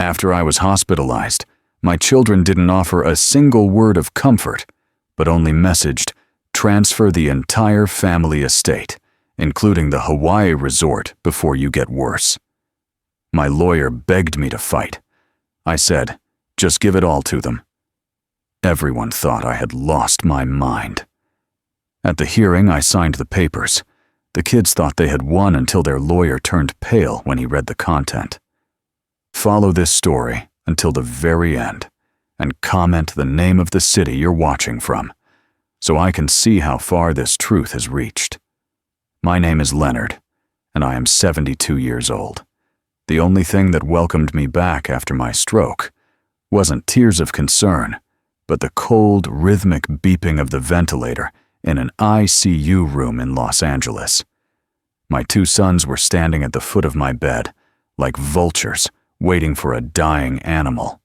After I was hospitalized, my children didn't offer a single word of comfort, but only messaged, "Transfer the entire family estate, including the Hawaii resort, before you get worse." My lawyer begged me to fight. I said, "Just give it all to them." Everyone thought I had lost my mind. At the hearing, I signed the papers. The kids thought they had won until their lawyer turned pale when he read the content. Follow this story until the very end and comment the name of the city you're watching from, so I can see how far this truth has reached. My name is Leonard, and I am 72 years old. The only thing that welcomed me back after my stroke wasn't tears of concern, but the cold, rhythmic beeping of the ventilator in an ICU room in Los Angeles. My 2 sons were standing at the foot of my bed, like vultures, waiting for a dying animal.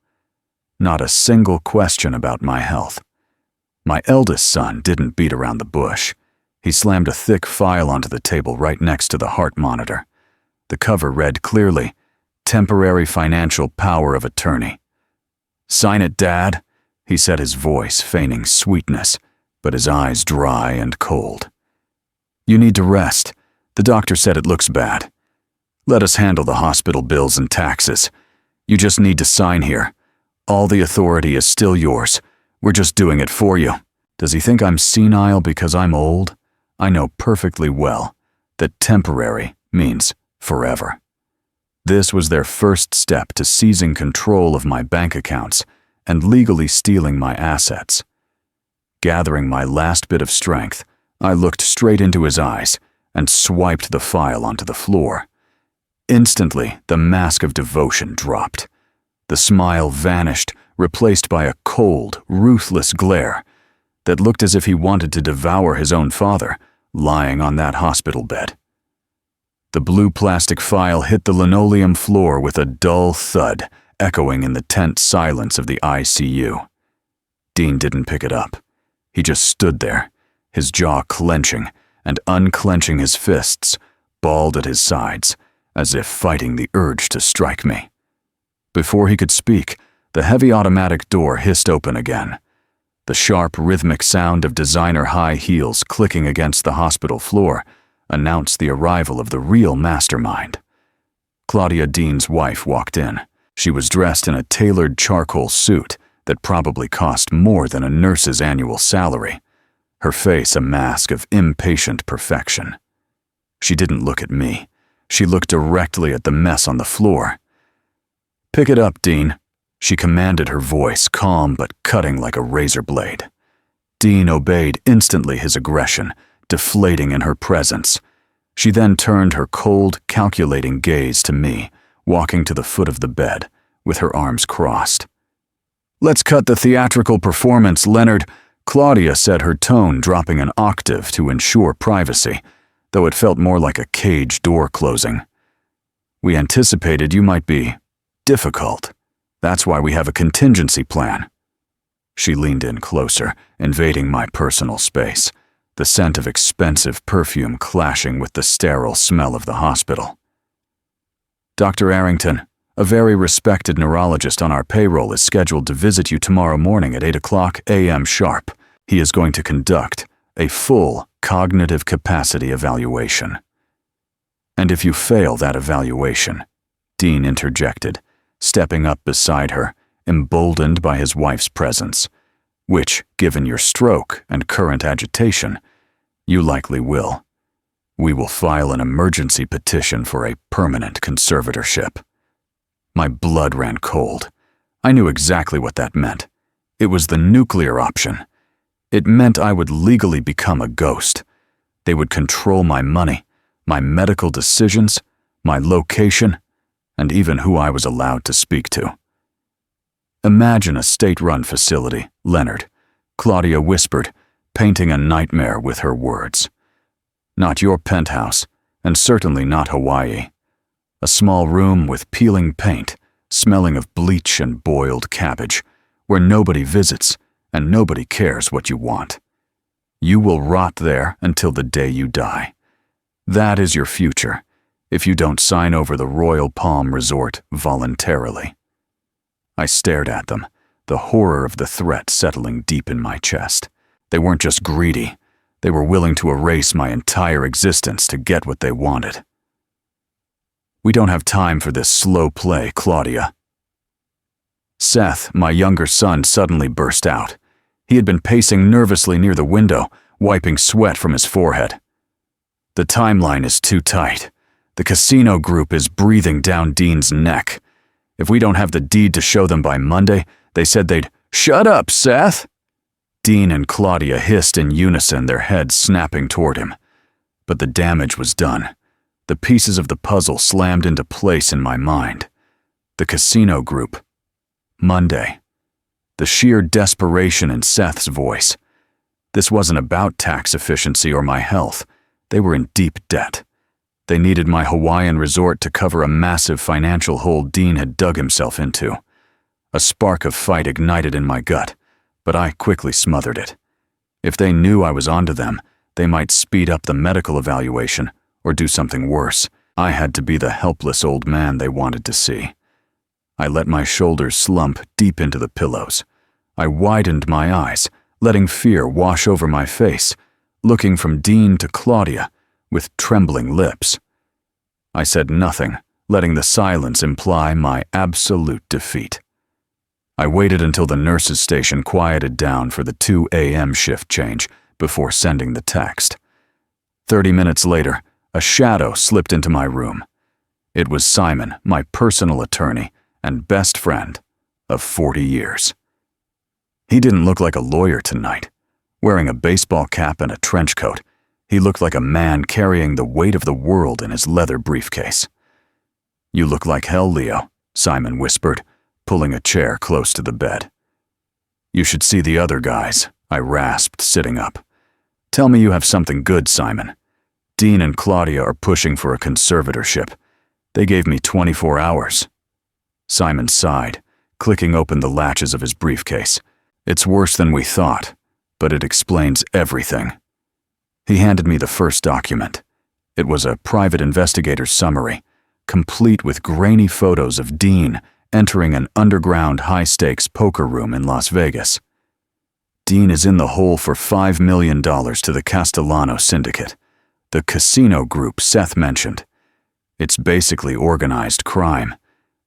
Not a single question about my health. My eldest son didn't beat around the bush. He slammed a thick file onto the table right next to the heart monitor. The cover read clearly, "Temporary financial power of attorney." "Sign it, Dad," he said, his voice feigning sweetness, but his eyes dry and cold. "You need to rest. The doctor said it looks bad. Let us handle the hospital bills and taxes. You just need to sign here. All the authority is still yours. We're just doing it for you." Does he think I'm senile because I'm old? I know perfectly well that temporary means forever. This was their first step to seizing control of my bank accounts and legally stealing my assets. Gathering my last bit of strength, I looked straight into his eyes and swiped the file onto the floor. Instantly, the mask of devotion dropped. The smile vanished, replaced by a cold, ruthless glare that looked as if he wanted to devour his own father, lying on that hospital bed. The blue plastic file hit the linoleum floor with a dull thud, echoing in the tense silence of the ICU. Dean didn't pick it up. He just stood there, his jaw clenching and unclenching his fists, balled at his sides, as if fighting the urge to strike me. Before he could speak, the heavy automatic door hissed open again. The sharp, rhythmic sound of designer high heels clicking against the hospital floor announced the arrival of the real mastermind. Claudia Dean's wife walked in. She was dressed in a tailored charcoal suit that probably cost more than a nurse's annual salary, her face a mask of impatient perfection. She didn't look at me. She looked directly at the mess on the floor. "Pick it up, Dean," she commanded, her voice calm but cutting like a razor blade. Dean obeyed instantly, his aggression deflating in her presence. She then turned her cold, calculating gaze to me, walking to the foot of the bed, with her arms crossed. "Let's cut the theatrical performance, Leonard," Claudia said, her tone dropping an octave to ensure privacy, though it felt more like a cage door closing. "We anticipated you might be difficult. That's why we have a contingency plan." She leaned in closer, invading my personal space, the scent of expensive perfume clashing with the sterile smell of the hospital. "Dr. Arrington, a very respected neurologist on our payroll, is scheduled to visit you tomorrow morning at 8 a.m. sharp. He is going to conduct a full cognitive capacity evaluation." "And if you fail that evaluation," Dean interjected, stepping up beside her, emboldened by his wife's presence, "which, given your stroke and current agitation, you likely will, we will file an emergency petition for a permanent conservatorship." My blood ran cold. I knew exactly what that meant. It was the nuclear option. It meant I would legally become a ghost. They would control my money, my medical decisions, my location, and even who I was allowed to speak to. "Imagine a state-run facility, Leonard," Claudia whispered, painting a nightmare with her words. "Not your penthouse, and certainly not Hawaii. A small room with peeling paint, smelling of bleach and boiled cabbage, where nobody visits and nobody cares what you want. You will rot there until the day you die. That is your future, if you don't sign over the Royal Palm Resort voluntarily." I stared at them, the horror of the threat settling deep in my chest. They weren't just greedy. They were willing to erase my entire existence to get what they wanted. "We don't have time for this slow play, Claudia." Seth, my younger son, suddenly burst out. He had been pacing nervously near the window, wiping sweat from his forehead. "The timeline is too tight. The casino group is breathing down Dean's neck. If we don't have the deed to show them by Monday, they said they'd—" "Shut up, Seth!" Dean and Claudia hissed in unison, their heads snapping toward him. But the damage was done. The pieces of the puzzle slammed into place in my mind. The casino group. Monday. The sheer desperation in Seth's voice. This wasn't about tax efficiency or my health. They were in deep debt. They needed my Hawaiian resort to cover a massive financial hole Dean had dug himself into. A spark of fight ignited in my gut, but I quickly smothered it. If they knew I was onto them, they might speed up the medical evaluation or do something worse. I had to be the helpless old man they wanted to see. I let my shoulders slump deep into the pillows. I widened my eyes, letting fear wash over my face, looking from Dean to Claudia with trembling lips. I said nothing, letting the silence imply my absolute defeat. I waited until the nurse's station quieted down for the 2 a.m. shift change before sending the text. 30 minutes later, a shadow slipped into my room. It was Simon, my personal attorney and best friend of 40 years. He didn't look like a lawyer tonight. Wearing a baseball cap and a trench coat, he looked like a man carrying the weight of the world in his leather briefcase. "You look like hell, Leo," Simon whispered, pulling a chair close to the bed. "You should see the other guys," I rasped, sitting up. "Tell me you have something good, Simon. Dean and Claudia are pushing for a conservatorship. They gave me 24 hours. Simon sighed, clicking open the latches of his briefcase. "It's worse than we thought, but it explains everything." He handed me the first document. It was a private investigator's summary, complete with grainy photos of Dean entering an underground high-stakes poker room in Las Vegas. Dean is in the hole for $5 million to the Castellano syndicate, the casino group Seth mentioned. It's basically organized crime.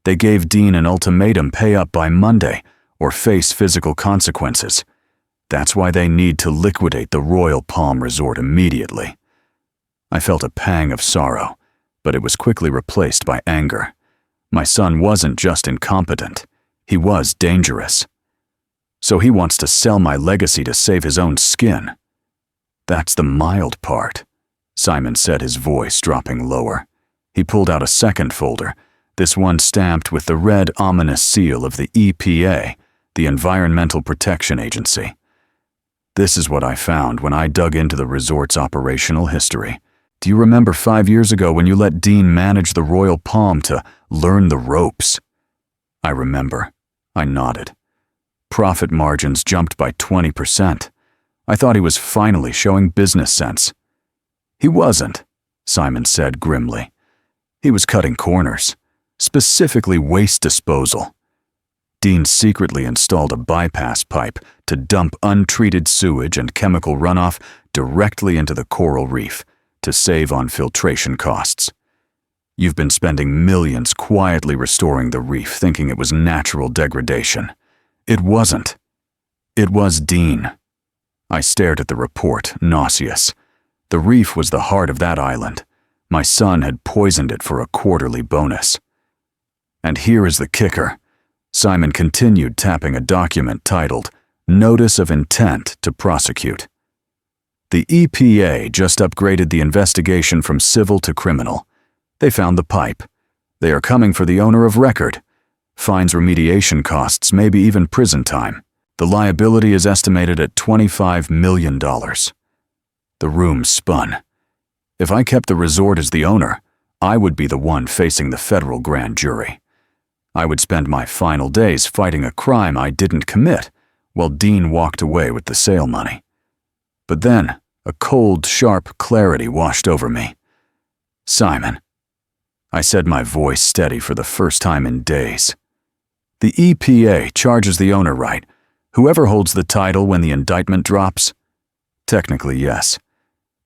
They gave Dean an ultimatum: pay up by Monday or face physical consequences. That's why they need to liquidate the Royal Palm Resort immediately. I felt a pang of sorrow, but it was quickly replaced by anger. My son wasn't just incompetent, he was dangerous. So he wants to sell my legacy to save his own skin. That's the mild part, Simon said, his voice dropping lower. He pulled out a second folder, this one stamped with the red ominous seal of the EPA, the Environmental Protection Agency. This is what I found when I dug into the resort's operational history. Do you remember 5 years ago when you let Dean manage the Royal Palm to learn the ropes? I remember. I nodded. Profit margins jumped by 20%. I thought he was finally showing business sense. He wasn't, Simon said grimly. He was cutting corners, specifically waste disposal. Dean secretly installed a bypass pipe to dump untreated sewage and chemical runoff directly into the coral reef to save on filtration costs. You've been spending millions quietly restoring the reef, thinking it was natural degradation. It wasn't. It was Dean. I stared at the report, nauseous. The reef was the heart of that island. My son had poisoned it for a quarterly bonus. And here is the kicker. Simon continued, tapping a document titled Notice of Intent to Prosecute. The EPA just upgraded the investigation from civil to criminal. They found the pipe. They are coming for the owner of record. Fines, remediation costs, maybe even prison time. The liability is estimated at $25 million. The room spun. If I kept the resort as the owner, I would be the one facing the federal grand jury. I would spend my final days fighting a crime I didn't commit, while Dean walked away with the sale money. But then, a cold, sharp clarity washed over me. "Simon," I said, my voice steady for the first time in days. The EPA charges the owner, right? Whoever holds the title when the indictment drops? Technically, yes.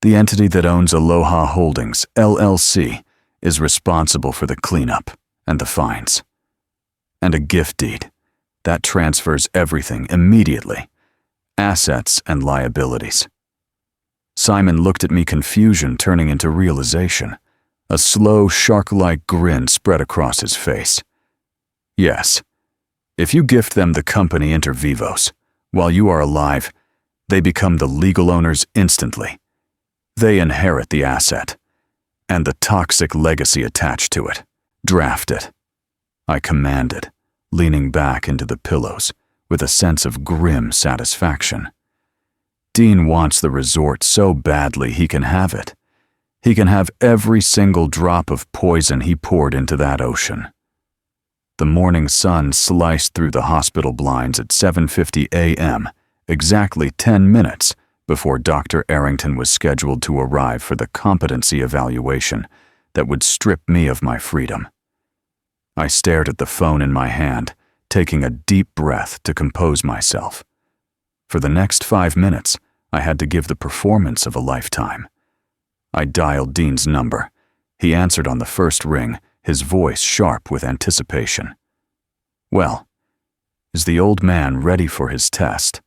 The entity that owns Aloha Holdings, LLC, is responsible for the cleanup and the fines. And a gift deed. That transfers everything immediately. Assets and liabilities. Simon looked at me, confusion turning into realization. A slow, shark-like grin spread across his face. Yes. If you gift them the company inter vivos, while you are alive, they become the legal owners instantly. They inherit the asset, and the toxic legacy attached to it. Draft it. I commanded, leaning back into the pillows with a sense of grim satisfaction. Dean wants the resort so badly he can have it. He can have every single drop of poison he poured into that ocean. The morning sun sliced through the hospital blinds at 7:50 a.m., exactly 10 minutes before Dr. Arrington was scheduled to arrive for the competency evaluation that would strip me of my freedom. I stared at the phone in my hand, taking a deep breath to compose myself. For the next 5 minutes, I had to give the performance of a lifetime. I dialed Dean's number. He answered on the first ring, his voice sharp with anticipation. Well, is the old man ready for his test?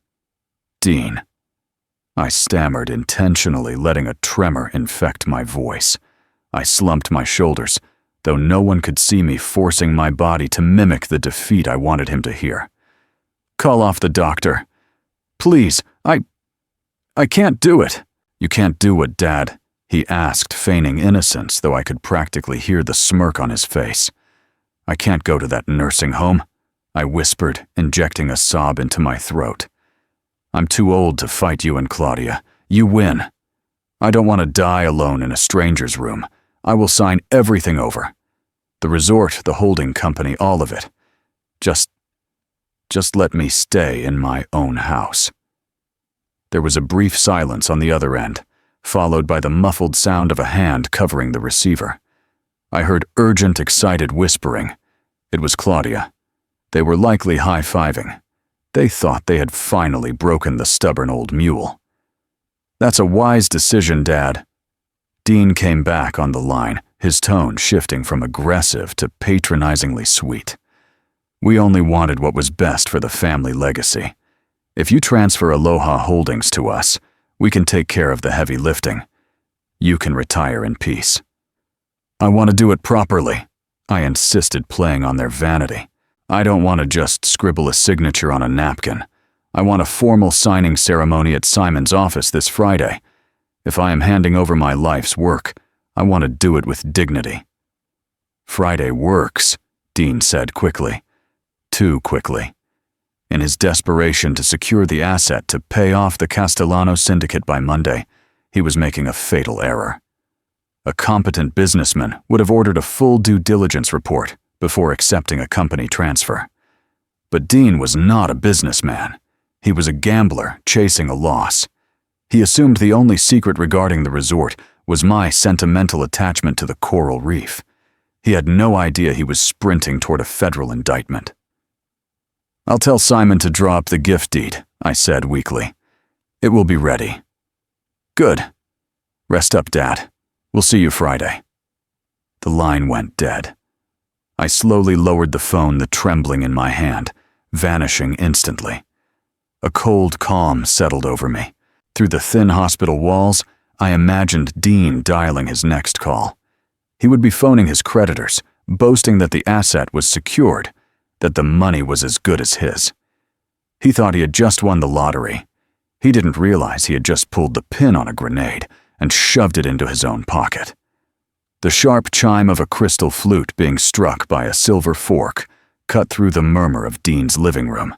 Dean. I stammered, intentionally letting a tremor infect my voice. I slumped my shoulders, though no one could see me, forcing my body to mimic the defeat I wanted him to hear. Call off the doctor. Please, I can't do it. You can't do it, Dad, he asked, feigning innocence, though I could practically hear the smirk on his face. I can't go to that nursing home, I whispered, injecting a sob into my throat. I'm too old to fight you and Claudia. You win. I don't want to die alone in a stranger's room. I will sign everything over. The resort, the holding company, all of it. Just let me stay in my own house. There was a brief silence on the other end, followed by the muffled sound of a hand covering the receiver. I heard urgent, excited whispering. It was Claudia. They were likely high-fiving. They thought they had finally broken the stubborn old mule. That's a wise decision, Dad. Dean came back on the line, his tone shifting from aggressive to patronizingly sweet. We only wanted what was best for the family legacy. If you transfer Aloha Holdings to us, we can take care of the heavy lifting. You can retire in peace. I want to do it properly, I insisted, playing on their vanity. I don't want to just scribble a signature on a napkin. I want a formal signing ceremony at Simon's office this Friday. If I am handing over my life's work, I want to do it with dignity. Friday works, Dean said quickly. Too quickly. In his desperation to secure the asset to pay off the Castellano syndicate by Monday, he was making a fatal error. A competent businessman would have ordered a full due diligence report before accepting a company transfer. But Dean was not a businessman. He was a gambler chasing a loss. He assumed the only secret regarding the resort was my sentimental attachment to the coral reef. He had no idea he was sprinting toward a federal indictment. I'll tell Simon to draw up the gift deed, I said weakly. It will be ready. Good. Rest up, Dad. We'll see you Friday. The line went dead. I slowly lowered the phone, the trembling in my hand, vanishing instantly. A cold calm settled over me. Through the thin hospital walls, I imagined Dean dialing his next call. He would be phoning his creditors, boasting that the asset was secured, that the money was as good as his. He thought he had just won the lottery. He didn't realize he had just pulled the pin on a grenade and shoved it into his own pocket. The sharp chime of a crystal flute being struck by a silver fork cut through the murmur of Dean's living room.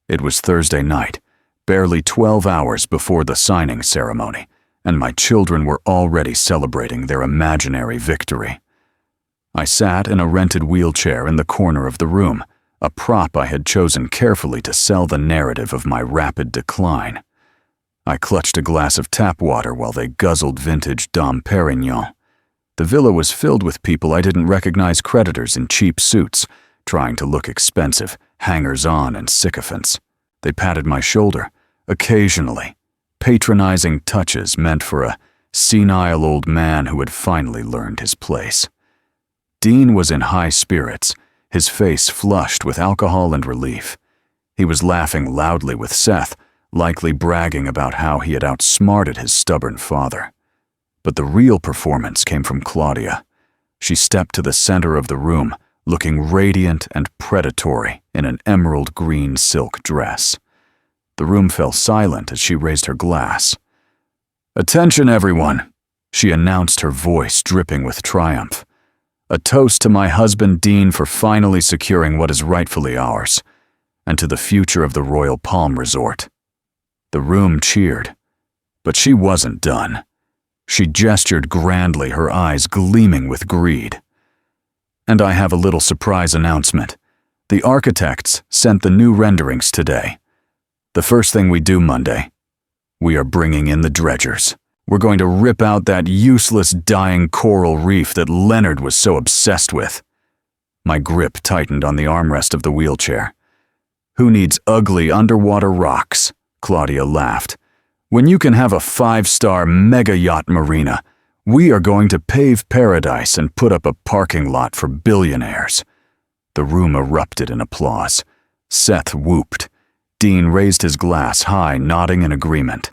It was Thursday night, barely 12 hours before the signing ceremony, and my children were already celebrating their imaginary victory. I sat in a rented wheelchair in the corner of the room, a prop I had chosen carefully to sell the narrative of my rapid decline. I clutched a glass of tap water while they guzzled vintage Dom Perignon. The villa was filled with people I didn't recognize, creditors in cheap suits, trying to look expensive, hangers-on and sycophants. They patted my shoulder, occasionally, patronizing touches meant for a senile old man who had finally learned his place. Dean was in high spirits, his face flushed with alcohol and relief. He was laughing loudly with Seth, likely bragging about how he had outsmarted his stubborn father. But the real performance came from Claudia. She stepped to the center of the room, looking radiant and predatory in an emerald green silk dress. The room fell silent as she raised her glass. "Attention, everyone," she announced, her voice dripping with triumph. "A toast to my husband Dean for finally securing what is rightfully ours, and to the future of the Royal Palm Resort." The room cheered, but she wasn't done. She gestured grandly, her eyes gleaming with greed. "And I have a little surprise announcement. The architects sent the new renderings today. The first thing we do Monday, we are bringing in the dredgers. We're going to rip out that useless dying coral reef that Leonard was so obsessed with." My grip tightened on the armrest of the wheelchair. "Who needs ugly underwater rocks?" Claudia laughed. "When you can have a 5-star mega yacht marina, we are going to pave paradise and put up a parking lot for billionaires." The room erupted in applause. Seth whooped. Dean raised his glass high, nodding in agreement.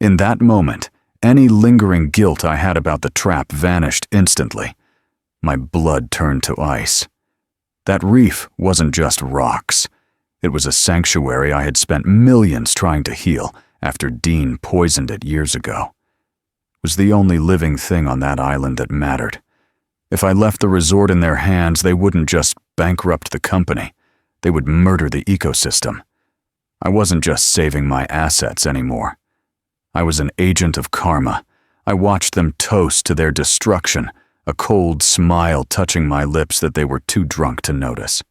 In that moment, any lingering guilt I had about the trap vanished instantly. My blood turned to ice. That reef wasn't just rocks. It was a sanctuary I had spent millions trying to heal after Dean poisoned it years ago. It was the only living thing on that island that mattered. If I left the resort in their hands, they wouldn't just bankrupt the company. They would murder the ecosystem. I wasn't just saving my assets anymore. I was an agent of karma. I watched them toast to their destruction, a cold smile touching my lips that they were too drunk to notice.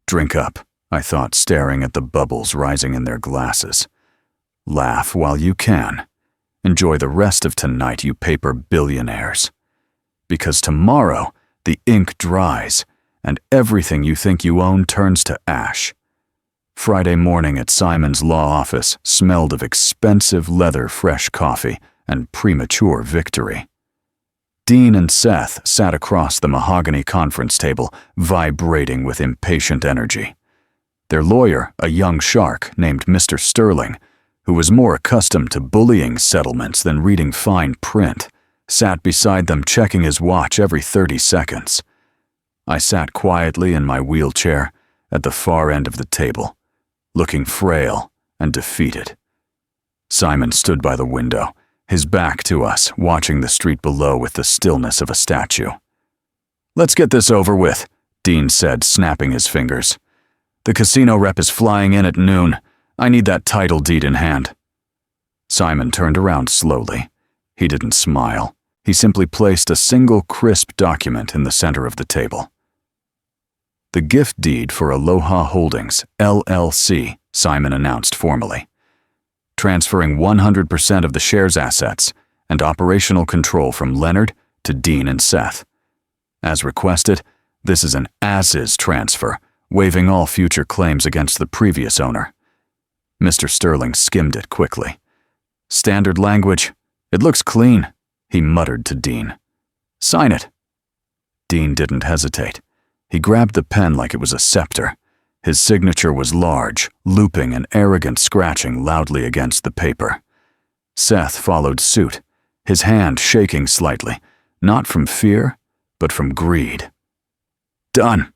"Drink up," I thought, staring at the bubbles rising in their glasses. "Laugh while you can. Enjoy the rest of tonight, you paper billionaires. Because tomorrow, the ink dries, and everything you think you own turns to ash." Friday morning at Simon's law office smelled of expensive leather fresh coffee and premature victory. Dean and Seth sat across the mahogany conference table, vibrating with impatient energy. Their lawyer, a young shark named Mr. Sterling, who was more accustomed to bullying settlements than reading fine print, sat beside them, checking his watch every 30 seconds. I sat quietly in my wheelchair at the far end of the table, looking frail and defeated. Simon stood by the window, his back to us, watching the street below with the stillness of a statue. "Let's get this over with," Dean said, snapping his fingers. "The casino rep is flying in at noon. I need that title deed in hand." Simon turned around slowly. He didn't smile. He simply placed a single crisp document in the center of the table. "The gift deed for Aloha Holdings, LLC," Simon announced formally, transferring 100% of the shares assets and operational control from Leonard to Dean and Seth. As requested, this is an as-is transfer, waiving all future claims against the previous owner. Mr. Sterling skimmed it quickly. "Standard language. It looks clean," he muttered to Dean. "Sign it." Dean didn't hesitate. He grabbed the pen like it was a scepter. His signature was large, looping and arrogant scratching loudly against the paper. Seth followed suit, his hand shaking slightly, not from fear, but from greed. "Done."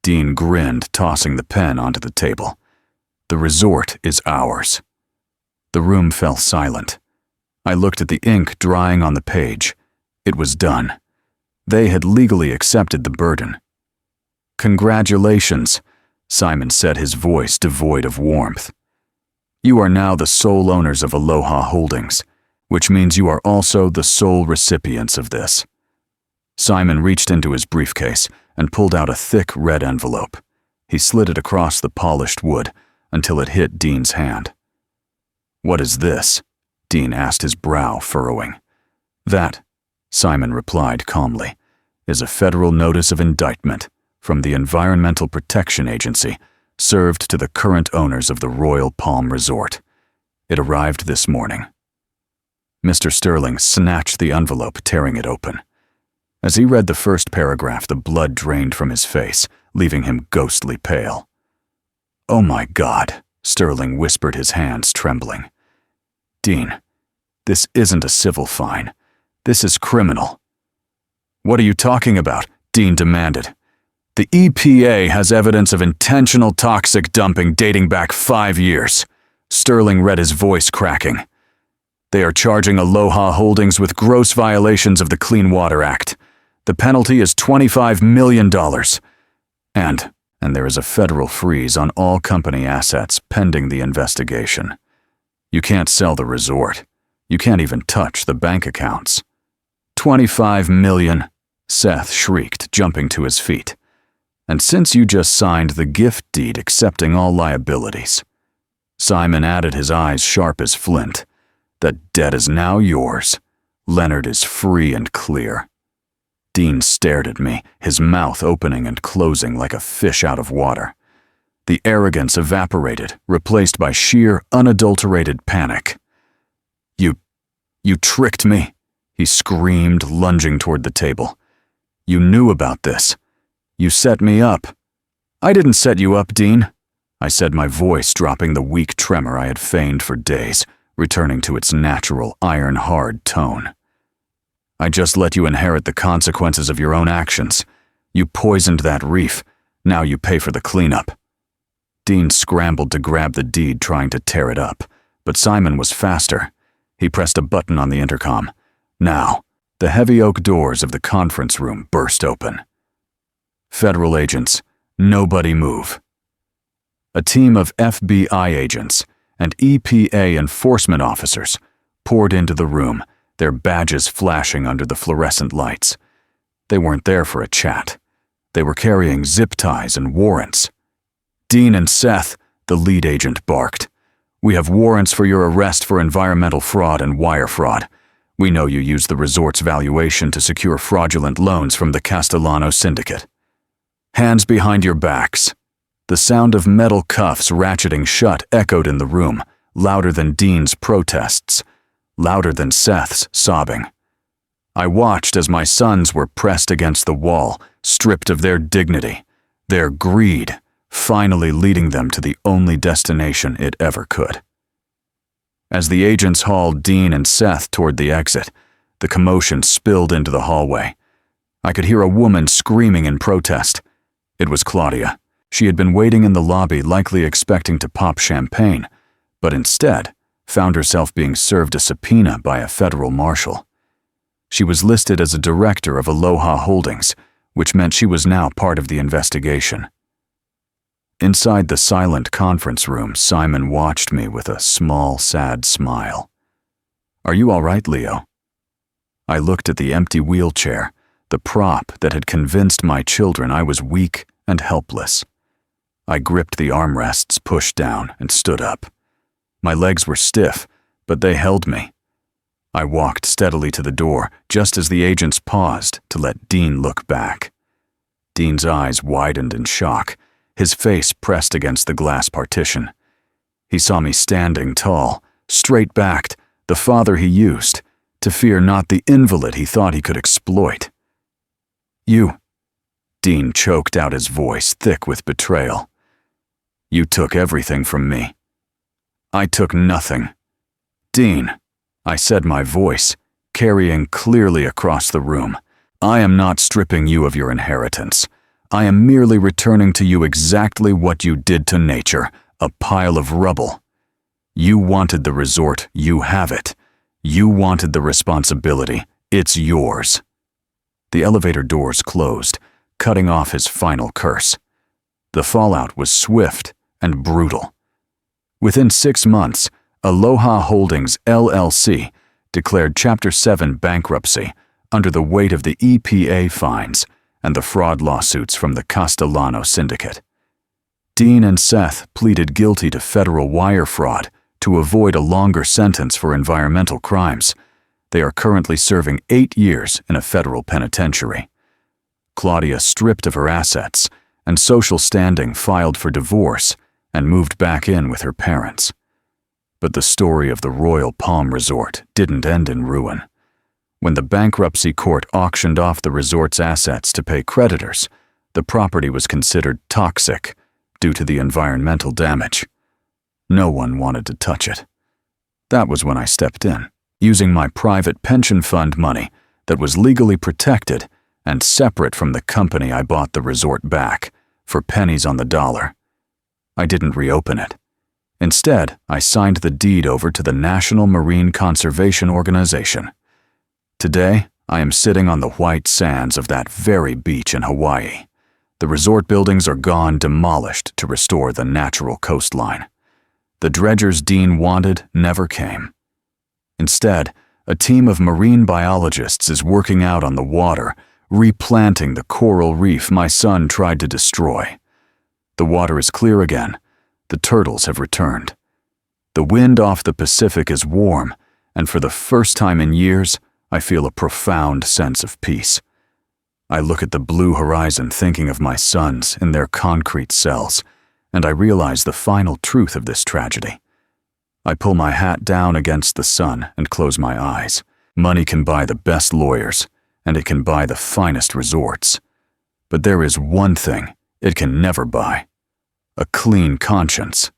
Dean grinned, tossing the pen onto the table. "The resort is ours." The room fell silent. I looked at the ink drying on the page. It was done. They had legally accepted the burden. "Congratulations," Simon said, his voice devoid of warmth. "You are now the sole owners of Aloha Holdings, which means you are also the sole recipients of this." Simon reached into his briefcase and pulled out a thick red envelope. He slid it across the polished wood until it hit Dean's hand. "What is this?" Dean asked, his brow furrowing. "That," Simon replied calmly, "is a federal notice of indictment from the Environmental Protection Agency, served to the current owners of the Royal Palm Resort. It arrived this morning. Mr. Sterling snatched the envelope, tearing it open. As he read the first paragraph, the blood drained from his face, leaving him ghostly pale. "Oh my God," Sterling whispered, his hands trembling. "Dean, this isn't a civil fine. This is criminal." "What are you talking about?" Dean demanded. "The EPA has evidence of intentional toxic dumping dating back 5 years. Sterling read, his voice cracking. "They are charging Aloha Holdings with gross violations of the Clean Water Act. The penalty is $25 million. And there is a federal freeze on all company assets pending the investigation. You can't sell the resort. You can't even touch the bank accounts." "$25 million, Seth shrieked, jumping to his feet. "And since you just signed the gift deed accepting all liabilities." Simon added, his eyes sharp as flint. "That debt is now yours. Leonard is free and clear." Dean stared at me, his mouth opening and closing like a fish out of water. The arrogance evaporated, replaced by sheer, unadulterated panic. You tricked me," he screamed, lunging toward the table. "You knew about this. You set me up." "I didn't set you up, Dean," I said, my voice dropping the weak tremor I had feigned for days, returning to its natural, iron-hard tone. "I just let you inherit the consequences of your own actions. You poisoned that reef. Now you pay for the cleanup." Dean scrambled to grab the deed, trying to tear it up, but Simon was faster. He pressed a button on the intercom. Now, the heavy oak doors of the conference room burst open. "Federal agents, nobody move." A team of FBI agents and EPA enforcement officers poured into the room, their badges flashing under the fluorescent lights. They weren't there for a chat. They were carrying zip ties and warrants. "Dean and Seth," the lead agent barked. "We have warrants for your arrest for environmental fraud and wire fraud. We know you used the resort's valuation to secure fraudulent loans from the Castellano syndicate. Hands behind your backs." The sound of metal cuffs ratcheting shut echoed in the room, louder than Dean's protests, louder than Seth's sobbing. I watched as my sons were pressed against the wall, stripped of their dignity, their greed, finally leading them to the only destination it ever could. As the agents hauled Dean and Seth toward the exit, the commotion spilled into the hallway. I could hear a woman screaming in protest. It was Claudia. She had been waiting in the lobby, likely expecting to pop champagne, but instead found herself being served a subpoena by a federal marshal. She was listed as a director of Aloha Holdings, which meant she was now part of the investigation. Inside the silent conference room, Simon watched me with a small, sad smile. "Are you all right, Leo?" I looked at the empty wheelchair, the prop that had convinced my children I was weak and helpless. I gripped the armrests, pushed down, and stood up. My legs were stiff, but they held me. I walked steadily to the door, just as the agents paused to let Dean look back. Dean's eyes widened in shock, his face pressed against the glass partition. He saw me standing tall, straight-backed, the father he used, to fear not the invalid he thought he could exploit. "You," Dean choked out, his voice thick with betrayal. "You took everything from me." "I took nothing." "Dean," I said, my voice carrying clearly across the room, "I am not stripping you of your inheritance. I am merely returning to you exactly what you did to nature, a pile of rubble. You wanted the resort, you have it. You wanted the responsibility, it's yours." The elevator doors closed, cutting off his final curse. The fallout was swift and brutal. Within 6 months, Aloha Holdings LLC declared Chapter 7 bankruptcy under the weight of the EPA fines and the fraud lawsuits from the Castellano syndicate. Dean and Seth pleaded guilty to federal wire fraud to avoid a longer sentence for environmental crimes. They are currently serving 8 years in a federal penitentiary. Claudia stripped of her assets and social standing, filed for divorce, and moved back in with her parents. But the story of the Royal Palm Resort didn't end in ruin. When the bankruptcy court auctioned off the resort's assets to pay creditors, the property was considered toxic due to the environmental damage. No one wanted to touch it. That was when I stepped in, using my private pension fund money that was legally protected and separate from the company I bought the resort back for pennies on the dollar. I didn't reopen it. Instead, I signed the deed over to the National Marine Conservation Organization. Today, I am sitting on the white sands of that very beach in Hawaii. The resort buildings are gone, demolished to restore the natural coastline. The dredgers Dean wanted never came. Instead, a team of marine biologists is working out on the water, replanting the coral reef my son tried to destroy. The water is clear again. The turtles have returned. The wind off the Pacific is warm, and for the first time in years, I feel a profound sense of peace. I look at the blue horizon thinking of my sons in their concrete cells, and I realize the final truth of this tragedy. I pull my hat down against the sun and close my eyes. Money can buy the best lawyers, and it can buy the finest resorts. But there is one thing it can never buy: a clean conscience.